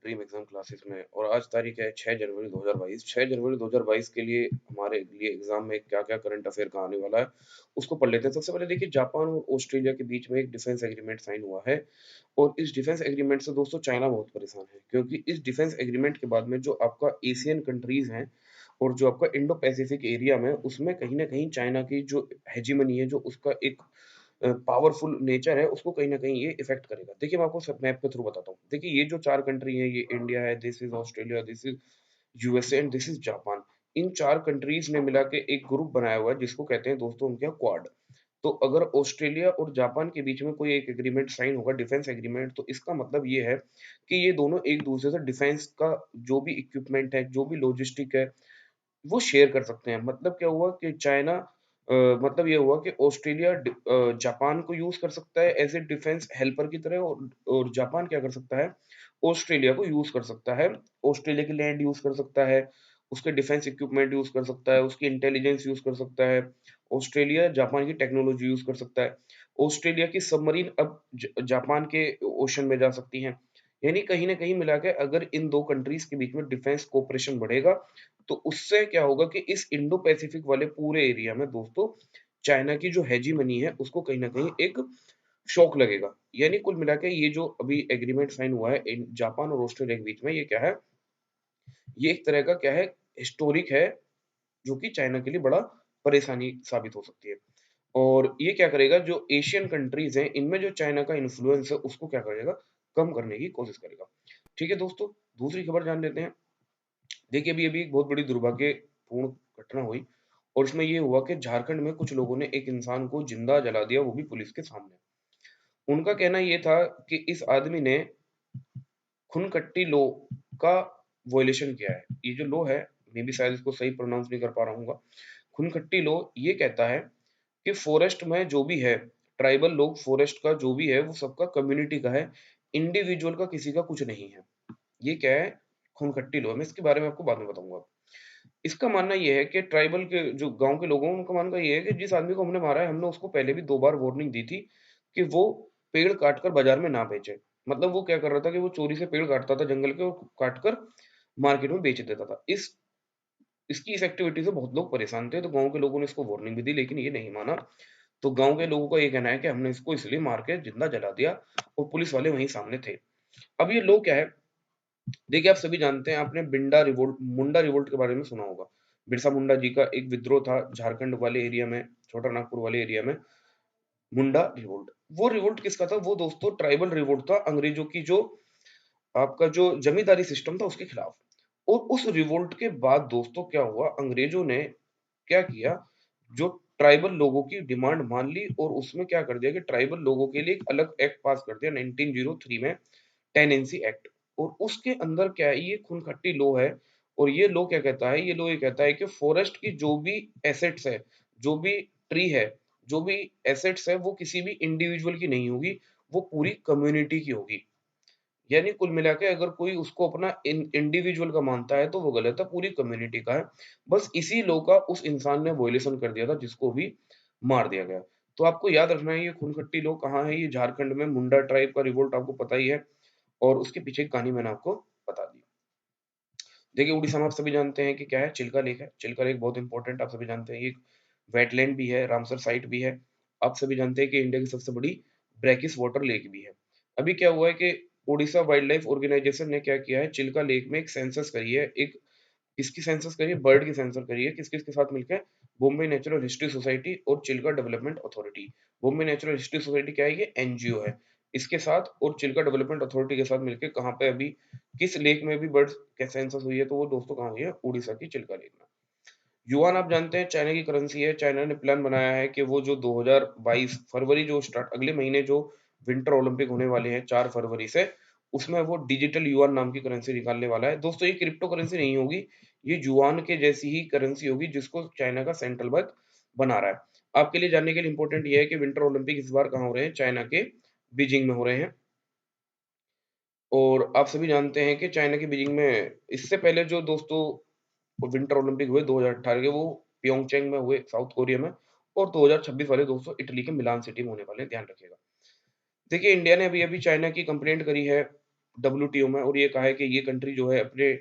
Dream exam classes में और आज तारीख है 6 जनवरी 2022। 6 जनवरी 2022 के लिए हमारे लिए एग्जाम में क्या-क्या करंट अफेयर का आने वाला है, उसको पढ़ लेते हैं। सबसे पहले देखिए जापान और ऑस्ट्रेलिया के बीच में एक डिफेंस एग्रीमेंट साइन हुआ है और इस डिफेंस एग्रीमेंट से दोस्तों चाइना बहुत परेशान है क्योंकि इस डिफेंस एग्रीमेंट के बाद में जो आपका एशियन कंट्रीज़ हैं और जो आपका इंडो पैसिफिक एरिया में उसमें कहीं न कहीं चाइना की जो हेजीमनी है, जो उसका एक पावरफुल नेचर है, उसको कहीं न कहीं ये इफ़ेक्ट करेगा। देखिए, मैं आपको सब मैप के थ्रू बताता हूँ। देखिए, ये जो 4 कंट्री हैं, ये इंडिया है, this is Australia, this is USA and this is Japan. In 4 countries ने मिला के एक ग्रुप बनाया हुआ है, जिसको कहते हैं दोस्तों उनके यहाँ क्वाड। तो अगर ऑस्ट्रेलिया और जापान के बीच में कोई एक एग्रीमेंट साइन होगा, डिफेंस एग्रीमेंट, तो इसका मतलब ये है कि ये दोनों एक-दूसरे से डिफेंस का जो भी इक्विपमेंट है, जो भी लॉजिस्टिक है, वो शेयर कर सकते हैं। मतलब क्या हुआ कि चाइना मतलब ये हुआ कि ऑस्ट्रेलिया जापान को यूज़ कर सकता है एज़ ए डिफेंस हेल्पर की तरह और जापान क्या कर सकता है, ऑस्ट्रेलिया को यूज़ कर सकता है। ऑस्ट्रेलिया की लैंड यूज़ कर सकता है, उसके डिफेंस इक्विपमेंट यूज़ कर सकता है, उसकी इंटेलिजेंस यूज़ कर सकता है। ऑस्ट्रेलिया जापान की टेक्नोलॉजी यूज़ कर सकता है। ऑस्ट्रेलिया की सबमरीन अब जापान के ओशन में जा सकती हैं। यानी कहीं न कहीं मिला के अगर इन 2 कंट्रीज़ के बीच में डिफेंस कोऑपरेशन बढ़ेगा, तो उससे क्या होगा कि इस इंडो पैसिफिक वाले पूरे एरिया में दोस्तों चाइना की जो हेजीमनी है उसको कहीं न कहीं एक शॉक लगेगा। यानी कुल मिला के ये जो अभी एग्रीमेंट साइन हुआ है इन जापान और ऑस्ट्रेलिया के बीच में ये क्या है, ये एक तरह का क्या है हिस्टोरिक है जो कि चाइना के लिए बड़ा परेशानी साबित हो सकती है। और ये क्या करेगा जो एशियन कंट्रीज़ हैं इनमें जो चाइना का इन्फ्लुएंस है उसको क्या करेगा, कम करने की कोशिश करेगा। ठीक है दोस्तों, दूसरी खबर जान लेते हैं। देखिए, अभी-अभी एक बहुत बड़ी दुर्भाग्यपूर्ण घटना हुई और इसमें ये हुआ कि झारखंड में कुछ लोगों ने एक इंसान को जिंदा जला दिया, वो भी पुलिस के सामने। उनका कहना ये था कि इस आदमी ने खुनकट्टी लॉ का वॉयलेशन किया है। ये जो लॉ है, मे बी शायद इसको सही प्रोनाउंस नहीं कर पा रहा हूँगा। खुनखट्टी लॉ ये कहता है कि फॉरेस्ट में जो भी है, ट्राइबल लोग फॉरेस्ट का जो भी है, वो सबका कम्युनिटी का है, इंडिविजुअल का किसी का कुछ नहीं है। ये क्या है? खून-खट्टी लॉ है, मैं इसके बारे में आपको बाद में बताऊँगा। इसका मानना ये है कि ट्राइबल के जो गाँव के लोग हैं, उनका मानना ये है कि जिस आदमी को हमने मारा है, हमने उसको पहले भी 2 बार वार्निंग दी थी कि वो पेड़ काट कर बाज़ार में ना बेचे। मतलब वो क्या कर रहा था कि वो चोरी से पेड़ काटता था जंगल के और काट कर मार्केट में बेच देता था। इसकी इस एक्टिविटी से बहुत लोग परेशान थे, तो गाँव के लोगों ने इसको वार्निंग भी दी, लेकिन ये नहीं माना। तो गाँव के लोगों का ये कहना है कि हमने इसको इसलिए मार के जिंदा जला दिया और पुलिस वाले वहीं सामने थे। अब ये लॉ क्या है? देखिए, आप सभी जानते हैं, आपने मुंडा रिवोल्ट के बारे में सुना होगा। बिरसा मुंडा जी का एक विद्रोह था झारखंड वाले एरिया में, छोटा नागपुर वाले एरिया में, मुंडा रिवोल्ट। वो रिवोल्ट किसका था? वो दोस्तों ट्राइबल रिवोल्ट था, अंग्रेजों की जो आपका जो जमींदारी सिस्टम था उसके खिलाफ। और उस रिवोल्ट के बाद दोस्तों क्या हुआ, अंग्रेजों ने क्या किया, जो ट्राइबल लोगों की डिमांड मान ली और उसमें क्या कर दिया कि ट्राइबल लोगों के लिए एक अलग एक्ट पास कर दिया 1903 में, टेनेंसी एक्ट। और उसके अंदर क्या है, ये खून-खट्टी लॉ है और ये लॉ क्या कहता है, ये लॉ ये कहता है कि फॉरेस्ट की जो भी एसेट्स है, जो भी ट्री है, जो भी एसेट्स है, वो किसी भी इंडिविजुअल की नहीं होगी, वो पूरी कम्युनिटी की होगी। यानी कुल मिला के अगर कोई उसको अपना इंडिविजुअल का मानता है तो वो गलत है, पूरी कम्युनिटी का है। बस इसी लॉ का उस इंसान ने वॉयलेशन कर दिया था जिसको भी मार दिया गया। तो आपको याद रखना है ये खून-खट्टी लॉ कहाँ है, ये झारखंड में मुंडा ट्राइब का रिवोल्ट आपको पता ही है और उसके पीछे की कहानी मैंने आपको बता दी। देखिए, उड़ीसा में आप सभी जानते हैं कि क्या है, चिल्का लेक है। चिल्का लेक बहुत इंपॉर्टेंट आप सभी जानते हैं, ये एक वेटलैंड भी है, रामसर साइट भी है। आप सभी जानते हैं कि इंडिया की सबसे बड़ी ब्रैकिश वाटर लेक भी है। अभी क्या हुआ है कि ओडिशा वाइल्ड लाइफ ऑर्गेनाइजेशन ने क्या किया है, चिल्का लेक में एक सेंसस करी है, एक किसकी सेंसस करी है? बर्ड की सेंसस करी है। किस-किस के साथ मिलके? बॉम्बे नेचुरल हिस्ट्री सोसाइटी और Chilika development authority. Bombay natural history society क्या है? ये एनजीओ है। इसके साथ और चिल्का डेवलपमेंट अथॉरिटी के साथ मिलके कहाँ पे अभी किस लेक में भी बर्ड्स का सेंसस हुई है, तो वो दोस्तों कहाँ हुई है? उड़ीसा की चिल्का लेक में। युआन आप जानते हैं चाइना की करेंसी है। चाइना ने प्लान बनाया है कि वो जो 2022 फरवरी जो स्टार्ट अगले महीने जो विंटर ओलंपिक होने वाले हैं 4 फरवरी से, उसमें वो डिजिटल युआन नाम की करेंसी निकालने वाला है। दोस्तों ये क्रिप्टो करेंसी नहीं होगी, ये युआन के जैसी ही करेंसी होगी जिसको चाइना का सेंट्रल बैंक बना रहा है। आपके लिए जानने के लिए इम्पोर्टेंट ये है कि विंटर ओलंपिक इस बार कहाँ हो रहे हैं? चाइना के बीजिंग में हो रहे हैं। और आप सभी जानते हैं कि चाइना की बीजिंग में इससे पहले जो दोस्तों विंटर ओलंपिक हुए 2018 के, वो प्योंगचैंग में हुए साउथ कोरिया में और 2026 वाले दोस्तों इटली के मिलान सिटी में होने वाले हैं, ध्यान रखिएगा। देखिए, इंडिया ने अभी-अभी चाइना की कंप्लेंट करी है डब्ल्यूटीओ में, और ये कहा है कि ये कंट्री जो है अपने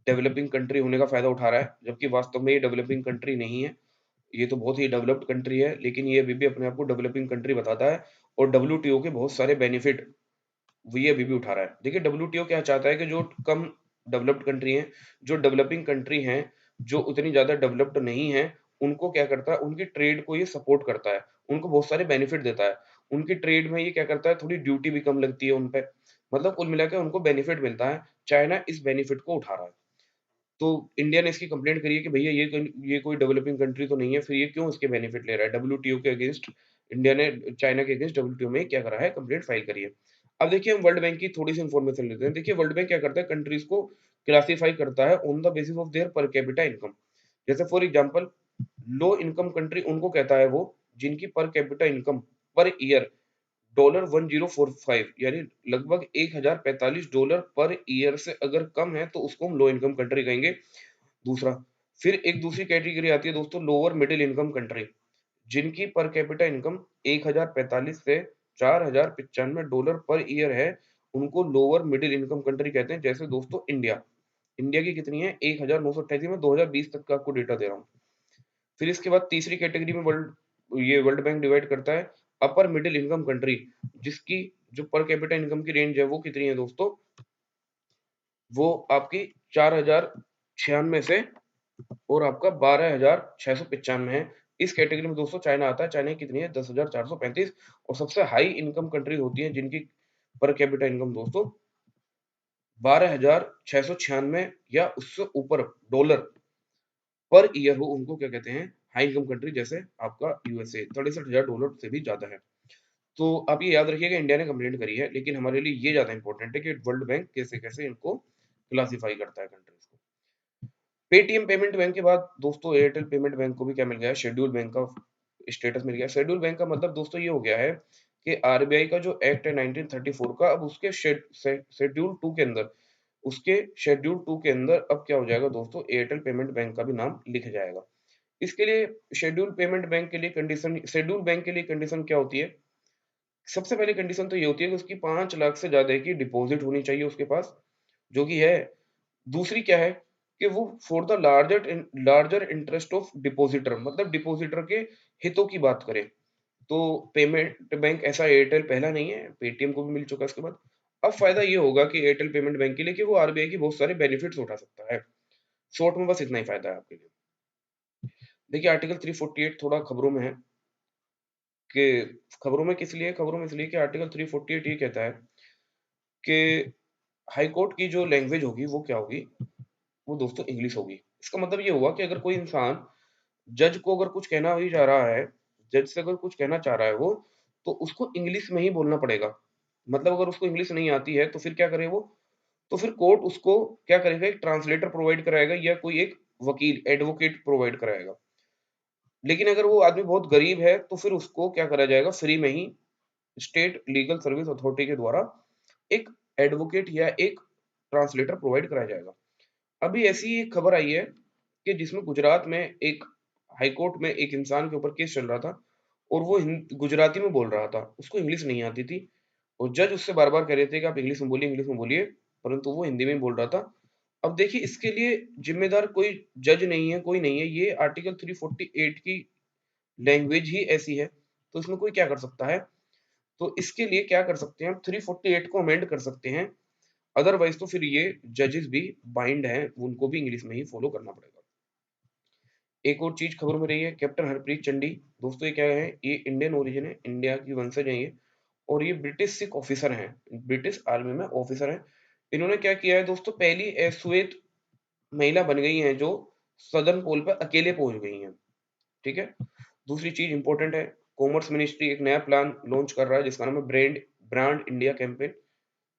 डेवलपिंग कंट्री होने का फ़ायदा उठा रहा है, जबकि वास्तव में ये डेवलपिंग कंट्री नहीं है। ये तो बहुत ही डेवलप्ड कंट्री है, लेकिन ये अभी भी अपने आप को डेवलपिंग कंट्री बताता है, और डब्ल्यूटीओ के बहुत सारे बेनिफिट वो ये अभी भी उठा रहा है। देखिए डब्ल्यूटीओ क्या चाहता है कि जो कम डेवलप्ड कंट्री हैं, जो डेवलपिंग कंट्री हैं, जो उतनी ज़्यादा डेवलप्ड नहीं हैं, उनको क्या करता है, उनकी ट्रेड को ये सपोर्ट करता है, उनको बहुत सारे बेनिफिट देता है। उनकी ट्रेड में ये क्या करता है, थोड़ी ड्यूटी भी कम लगती है उन पे, मतलब कुल मिला के उनको बेनिफिट मिलता है। चाइना इस बेनिफिट को उठा रहा है। तो इंडिया ने इसकी कंप्लेंट करी है कि भैया ये कोई डेवलपिंग कंट्री तो नहीं है, फिर ये क्यों इसके बेनिफिट ले रहा है? डब्ल्यूटीओ के अगेंस्ट इंडिया ने चाइना के अगेंस्ट डब्ल्यूटीओ में क्या करा है, कंप्लेंट फाइल करी है। अब देखिए हम वर्ल्ड बैंक की थोड़ी-सी इन्फॉर्मेशन लेते हैं। देखिए वर्ल्ड बैंक क्या करता है, कंट्रीज़ को क्लासिफाई करता है on the basis of their per capita income. जैसे for example low income country उनको कहता है वो, जिनकी पर कैपिटा इनकम पर ईयर $1045 यानी लगभग $1045 पर ईयर से अगर कम है तो उसको हम लो इनकम कंट्री कहेंगे। दूसरा, फिर एक दूसरी कैटेगरी आती है दोस्तों, लोअर मिडिल इनकम कंट्री, जिनकी पर कैपिटा इनकम 1045 से $4095 पर ईयर है, उनको लोअर मिडिल इनकम कंट्री कहते हैं। जैसे दोस्तों इंडिया, इंडिया की कितनी है 1988 में, 2020 तक का आपको डेटा दे रहा हूँ। फिर इसके बाद तीसरी कैटेगरी में वर्ल्ड बैंक डिवाइड करता है अपर मिडिल इनकम कंट्री, जिसकी जो पर कैपिटा इनकम की रेंज है वो कितनी है दोस्तों, वो आपकी 4096 से और आपका 12,695 है। इस कैटेगरी में दोस्तों चाइना आता है। चाइना की कितनी है 10,435, और सबसे हाई इनकम कंट्री होती है जिनकी पर कैपिटा इनकम दोस्तों 12,696 या उससे ऊपर डॉलर पर ईयर हो, उनको क्या कहते हैं, हाई इनकम कंट्री। जैसे आपका यूएसए $63,000 से भी ज्यादा है। तो आप ये याद रखिएगा इंडिया ने कंप्लेंट करी है, लेकिन हमारे लिए ये ज्यादा इंपॉर्टेंट है कि वर्ल्ड बैंक कैसे कैसे इनको क्लासिफाई करता है कंट्रीज को। पेटीएम पेमेंट बैंक के बाद दोस्तों एयरटेल पेमेंट बैंक को भी क्या मिल गया है, शेड्यूल बैंक का स्टेटस मिल गया। शेड्यूल बैंक का मतलब दोस्तों ये हो गया है कि आरबीआई का जो एक्ट है 1934 का, अब उसके शेड्यूल टू के अंदर, उसके शेड्यूल टू के अंदर अब क्या हो जाएगा दोस्तों, एयरटेल पेमेंट बैंक का भी नाम लिखा जाएगा। इसके लिए शेड्यूल पेमेंट बैंक के लिए कंडीशन, शेड्यूल बैंक के लिए कंडीशन क्या होती है, सबसे पहली कंडीशन तो ये होती है कि उसकी 5 लाख से ज्यादा की डिपॉजिट होनी चाहिए उसके पास, जो कि है। दूसरी क्या है कि वो for the larger interest of depositor, मतलब डिपॉजिटर के हितों की बात करें, तो पेमेंट बैंक ऐसा एयरटेल पहला नहीं है, पेटीएम को भी मिल चुका है इसके बाद। अब फायदा ये होगा कि एयरटेल पेमेंट बैंक के लिए कि वो आरबीआई की बहुत सारे बेनिफिट्स उठा सकता है। शॉर्ट में बस इतना ही फायदा है आपके लिए। देखिए आर्टिकल 348 थोड़ा खबरों में है, कि खबरों में किस लिए, खबरों में इसलिए कि आर्टिकल 348 ये कहता है कि हाई कोर्ट की जो लैंग्वेज होगी वो क्या होगी, वो दोस्तों इंग्लिश होगी। इसका मतलब ये हुआ कि अगर कोई इंसान जज को अगर कुछ कहना ही चाह रहा है, जज से अगर कुछ कहना चाह रहा है वो, तो उसको इंग्लिश में ही बोलना पड़ेगा। मतलब अगर उसको इंग्लिश नहीं आती है तो फिर क्या करे वो, तो फिर कोर्ट उसको क्या करेगा, एक ट्रांसलेटर प्रोवाइड कराएगा या कोई एक वकील एडवोकेट प्रोवाइड कराएगा। लेकिन अगर वो आदमी बहुत गरीब है तो फिर उसको क्या करा जाएगा, फ्री में ही स्टेट लीगल सर्विस अथॉरिटी के द्वारा एक एडवोकेट या एक ट्रांसलेटर प्रोवाइड कराया जाएगा। अभी ऐसी एक खबर आई है कि जिसमें गुजरात में एक हाई कोर्ट में एक इंसान के ऊपर केस चल रहा था, और वो गुजराती में बोल रहा था, उसको इंग्लिश नहीं आती थी, और जज उससे बार बार कह रहे थे कि आप इंग्लिश में बोलिए, परंतु वो हिंदी में बोल रहा था। अब देखिए इसके लिए जिम्मेदार कोई जज नहीं है, कोई नहीं है, ये आर्टिकल 348 की लैंग्वेज ही ऐसी है, तो इसमें कोई क्या कर सकता है। तो इसके लिए क्या कर सकते हैं, हम 348 को अमेंड कर सकते हैं, अदरवाइज तो फिर ये जजेस भी बाइंड हैं, उनको भी इंग्लिश में ही फॉलो करना पड़ेगा। एक और चीज खबर में रही है, कैप्टन हरप्रीत चंडी, दोस्तों ये क्या है, ये इंडियन ओरिजिन है, इंडिया की वंशज है ये, और ये ब्रिटिश सिख ऑफिसर हैं, ब्रिटिश आर्मी में ऑफिसर हैं। इन्होंने क्या किया है दोस्तों, पहली श्वेत महिला बन गई हैं जो सदर्न पोल पर अकेले पहुंच गई हैं। ठीक है। दूसरी चीज इंपॉर्टेंट है, कॉमर्स मिनिस्ट्री एक नया प्लान लॉन्च कर रहा है जिसका नाम है ब्रांड इंडिया कैंपेन।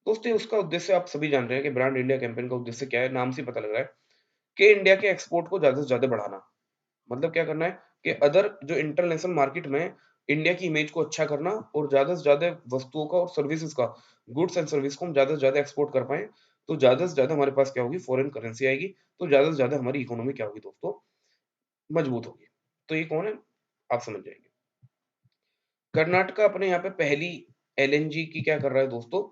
दोस्तों उसका उद्देश्य आप सभी जान रहे हैं कि ब्रांड इंडिया कैंपेन का उद्देश्य क्या है, नाम से पता लग रहा है कि इंडिया के एक्सपोर्ट को ज्यादा से ज्यादा बढ़ाना। मतलब क्या करना है कि अदर जो इंटरनेशनल मार्केट में इंडिया की इमेज को अच्छा करना, और ज्यादा से ज्यादा वस्तुओं का और सर्विसेज का, गुड्स एंड सर्विस को हम ज्यादा से ज्यादा एक्सपोर्ट कर पाए, तो ज्यादा से ज्यादा हमारे पास क्या होगी, फॉरेन करेंसी आएगी, तो ज्यादा से ज्यादा हमारी इकोनॉमी क्या होगी दोस्तों, मजबूत होगी। तो ये कौन है, आप समझ जाएंगे। कर्नाटका अपने यहाँ पे पहली एलएनजी की क्या कर रहा है दोस्तों,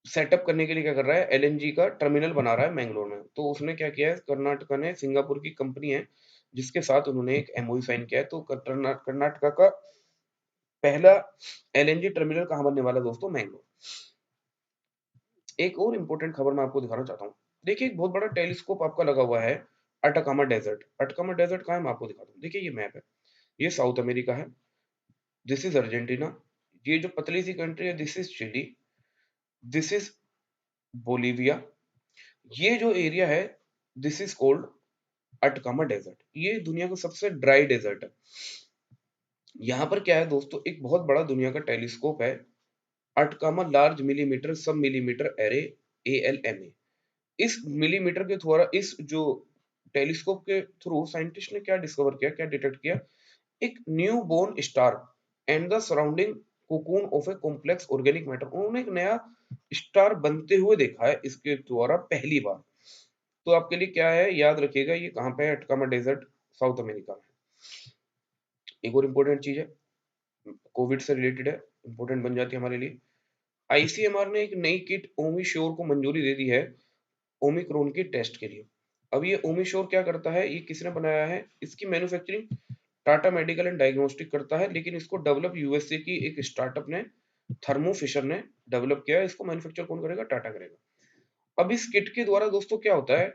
सेटअप करने के लिए क्या कर रहा है, एलएनजी का टर्मिनल बना रहा है मैंगलोर में। तो उसने क्या किया है, कर्नाटका ने, सिंगापुर की कंपनी है जिसके साथ उन्होंने एक एमओयू साइन किया है। तो कर्नाटका का पहला एलएनजी टर्मिनल कहाँ बनने वाला है दोस्तों, मैंगलोर। एक और इंपॉर्टेंट खबर मैं आपको दिखाना चाहता हूँ। देखिए एक बहुत बड़ा टेलीस्कोप आपका लगा हुआ है अटाकामा डेजर्ट। अटाकामा डेजर्ट कहाँ है मैं आपको दिखाता हूँ। देखिए ये मैप है, ये साउथ अमेरिका है, दिस इज अर्जेंटीना, ये जो पतली सी कंट्री है this is Chile, this is Bolivia, ये जो एरिया है this is called Atacama desert. ये दुनिया का सबसे ड्राई डेजर्ट है। यहाँ पर क्या है दोस्तों, एक बहुत बड़ा दुनिया का टेलीस्कोप है, अटकामा लार्ज मिलीमीटर सब मिलीमीटर एरे, ALMA। इस मिलीमीटर के द्वारा, इस जो टेलीस्कोप के थ्रू साइंटिस्ट ने क्या डिस्कवर किया, क्या डिटेक्ट किया, एक new born star and the surrounding cocoon of a complex organic matter. उन्होंने एक नया स्टार बनते हुए देखा है इसके द्वारा पहली बार। तो आपके लिए क्या है, याद रखिएगा ये कहाँ पे है, अटकामा डेजर्ट, साउथ अमेरिका में। एक और इम्पोर्टेंट चीज है, कोविड से रिलेटेड है, इम्पोर्टेंट बन जाती है हमारे लिए। आईसीएमआर ने एक नई किट ओमिश्योर को मंजूरी दे दी है ओमिक्रॉन के टेस्ट के लिए। अब ये ओमिश्योर क्या करता है, ये किसने बनाया है, इसकी manufacturing Tata medical and diagnostic करता है, लेकिन इसको डेवलप यूएसए की एक स्टार्टअप ने, थर्मो फिशर ने डेवलप किया है। इसको मैन्युफैक्चर कौन करेगा, टाटा करेगा। अब इस किट के द्वारा दोस्तों क्या होता है,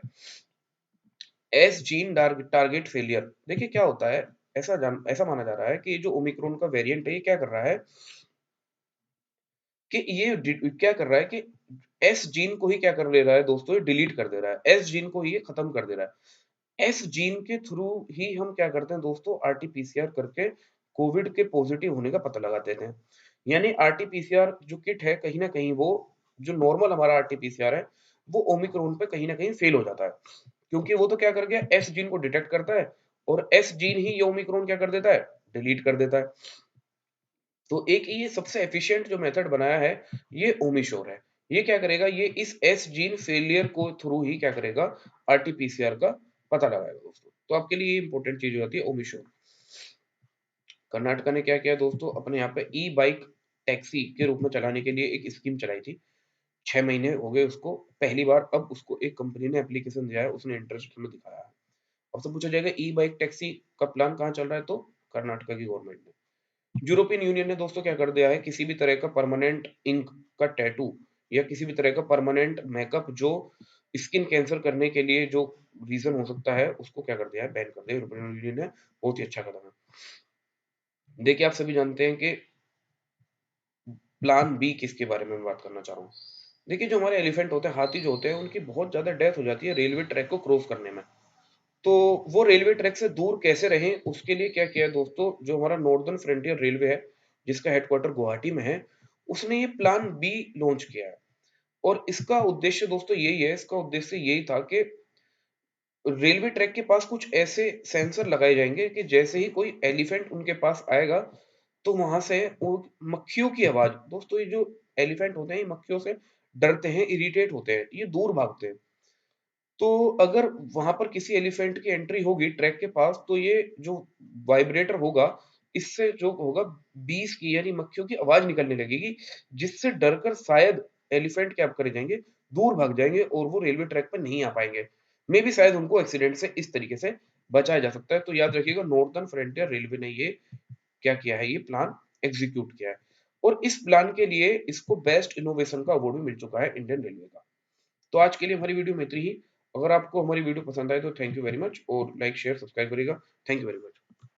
एस जीन टारगेट फेलियर। देखिए क्या होता है, ऐसा माना जा रहा है कि ये जो ओमिक्रॉन का वेरिएंट है, ये क्या कर रहा है कि क्या कर रहा है कि एस जीन को ही क्या कर ले रहा है दोस्तों, ये डिलीट कर दे रहा है, एस जीन को ही ये खत्म कर दे रहा है। एस जीन के थ्रू ही हम क्या करते हैं दोस्तों, आरटीपीसीआर करके कोविड के पॉजिटिव होने का पता लगा देते हैं। यानी आरटीपीसीआर जो किट है, कहीं ना कहीं वो जो नॉर्मल हमारा आरटीपीसीआर है, वो ओमिक्रॉन पे कहीं ना कहीं फेल हो जाता है, क्योंकि वो तो क्या कर गया, एस जीन को डिटेक्ट करता है और एस जीन ही ये ओमिक्रॉन क्या कर देता है, डिलीट कर देता है। तो एक ये सबसे एफिशिएंट जो मेथड बनाया है, ये ओमिश्योर है। ये क्या करेगा, ये इस एस जीन फेलियर को थ्रू ही क्या करेगा, आरटीपीसीआर का पता लगाएगा दोस्तों। तो आपके लिए ये इंपॉर्टेंट चीज हो जाती है ओमिश्योर। कर्नाटका ने क्या किया दोस्तों, अपने यहाँ पे ई बाइक टैक्सी के रूप में चलाने के लिए एक स्कीम चलाई थी। 6 महीने हो गए उसको, पहली बार अब उसको एक कंपनी ने एप्लीकेशन दिया है, उसने इंटरेस्ट हमें दिखाया है। अब से पूछा जाएगा ई बाइक टैक्सी का प्लान कहाँ चल रहा है, तो कर्नाटका की गवर्नमेंट ने। यूरोपियन यूनियन ने दोस्तों क्या कर दिया है, किसी भी तरह का परमानेंट इंक का टैटू या किसी भी तरह का परमानेंट मेकअप जो स्किन कैंसर करने के लिए जो रीजन हो सकता है, उसको क्या कर दिया है, बैन कर दिया यूरोपियन यूनियन ने। बहुत ही अच्छा कदम है। देखिए आप सभी जानते हैं कि प्लान बी किसके बारे में मैं बात करना चाह रहा हूँ। देखिए जो हमारे एलिफेंट होते हैं, हाथी जो होते हैं, उनकी बहुत ज्यादा डेथ हो जाती है रेलवे ट्रैक को क्रॉस करने में। तो वो रेलवे ट्रैक से दूर कैसे रहें, उसके लिए क्या किया है दोस्तों, जो हमारा नॉर्दर्न फ्रंटियर रेलवे है जिसका हेडक्वार्टर गुवाहाटी में है, उसने ये प्लान बी लॉन्च किया है। और इसका उद्देश्य दोस्तों यही है, इसका उद्देश्य यही था कि रेलवे ट्रैक के पास कुछ ऐसे सेंसर लगाए जाएंगे कि जैसे ही कोई एलिफेंट उनके पास आएगा, तो वहां से वो मक्खियों की आवाज, दोस्तों ये जो एलिफेंट होते हैं, ये मक्खियों से डरते हैं, इरिटेट होते हैं, ये दूर भागते हैं। तो अगर वहां पर किसी एलिफेंट की एंट्री होगी ट्रैक के पास, तो ये जो वाइब्रेटर होगा, इससे जो होगा बीस की यानी मक्खियों की आवाज निकलने लगेगी, जिससे डरकर शायद एलिफेंट क्या करे जाएंगे, दूर भाग जाएंगे और वो रेलवे ट्रैक पर नहीं आ पाएंगे। मे भी शायद उनको एक्सीडेंट से इस तरीके से बचाया जा सकता है। तो याद रखिएगा, नॉर्दर्न फ्रंटियर रेलवे ने ये क्या किया है, ये प्लान एग्जीक्यूट किया है। और इस प्लान के लिए इसको बेस्ट इनोवेशन का अवार्ड भी मिल चुका है इंडियन रेलवे का। तो आज के लिए हमारी वीडियो में इतनी ही। अगर आपको हमारी वीडियो पसंद आए तो थैंक यू वेरी मच, और लाइक शेयर सब्सक्राइब करिएगा। Thank you very much.